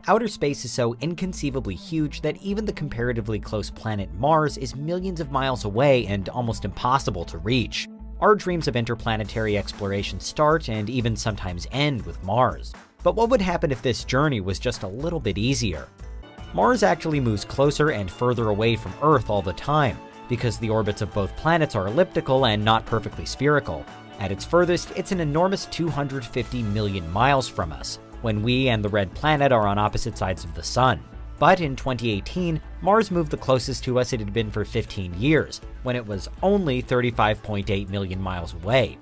outer space is so inconceivably huge that even the comparatively close planet Mars is millions of miles away and almost impossible to reach. Our dreams of interplanetary exploration start and even sometimes end with Mars. But what would happen if this journey was just a little bit easier? Mars actually moves closer and further away from Earth all the time, because the orbits of both planets are elliptical and not perfectly spherical. At its furthest, it's an enormous 250 million miles from us, when we and the red planet are on opposite sides of the Sun. But in 2018, Mars moved the closest to us it had been for 15 years, when it was only 35.8 million miles away.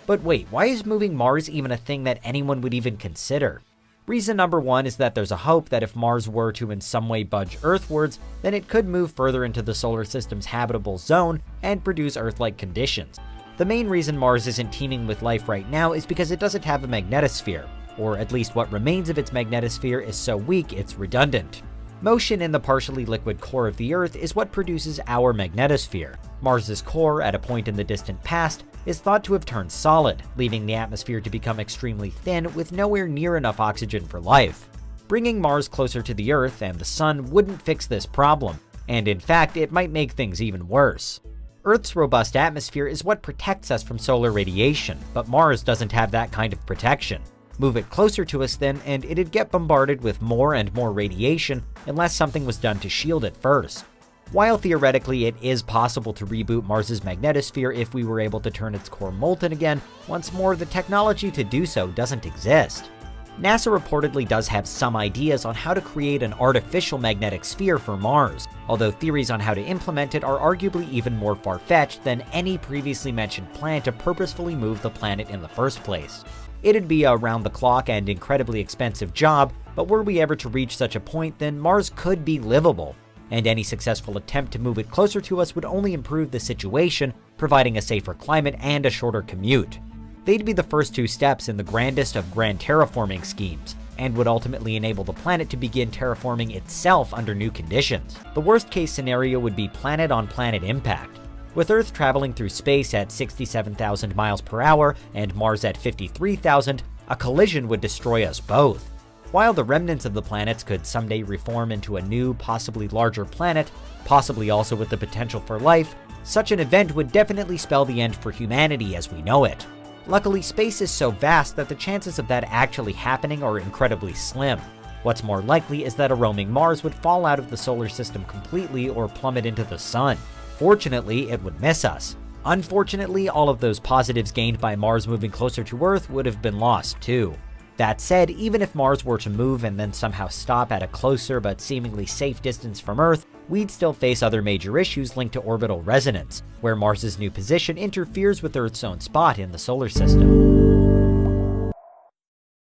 But wait, why is moving Mars even a thing that anyone would even consider? Reason number one is that there's a hope that if Mars were to in some way budge Earthwards, then it could move further into the solar system's habitable zone and produce Earth-like conditions. The main reason Mars isn't teeming with life right now is because it doesn't have a magnetosphere, or at least what remains of its magnetosphere is so weak it's redundant. Motion in the partially liquid core of the Earth is what produces our magnetosphere. Mars's core, at a point in the distant past, is thought to have turned solid, leaving the atmosphere to become extremely thin with nowhere near enough oxygen for life. Bringing Mars closer to the Earth and the Sun wouldn't fix this problem, and in fact, it might make things even worse. Earth's robust atmosphere is what protects us from solar radiation, but Mars doesn't have that kind of protection. Move it closer to us then, and it'd get bombarded with more and more radiation unless something was done to shield it first. While theoretically it is possible to reboot Mars's magnetosphere if we were able to turn its core molten again, once more the technology to do so doesn't exist. NASA reportedly does have some ideas on how to create an artificial magnetic sphere for Mars, although theories on how to implement it are arguably even more far-fetched than any previously mentioned plan to purposefully move the planet in the first place. It'd be a round-the-clock and incredibly expensive job, but were we ever to reach such a point, then Mars could be livable, and any successful attempt to move it closer to us would only improve the situation, providing a safer climate and a shorter commute. They'd be the first two steps in the grandest of grand terraforming schemes, and would ultimately enable the planet to begin terraforming itself under new conditions. The worst-case scenario would be planet-on-planet impact. With Earth traveling through space at 67,000 miles per hour and Mars at 53,000, a collision would destroy us both. While the remnants of the planets could someday reform into a new, possibly larger planet, possibly also with the potential for life, such an event would definitely spell the end for humanity as we know it. Luckily, space is so vast that the chances of that actually happening are incredibly slim. What's more likely is that a roaming Mars would fall out of the solar system completely or plummet into the Sun. Fortunately, it would miss us. Unfortunately, all of those positives gained by Mars moving closer to Earth would have been lost too. That said, even if Mars were to move and then somehow stop at a closer but seemingly safe distance from Earth, we'd still face other major issues linked to orbital resonance, where Mars's new position interferes with Earth's own spot in the solar system.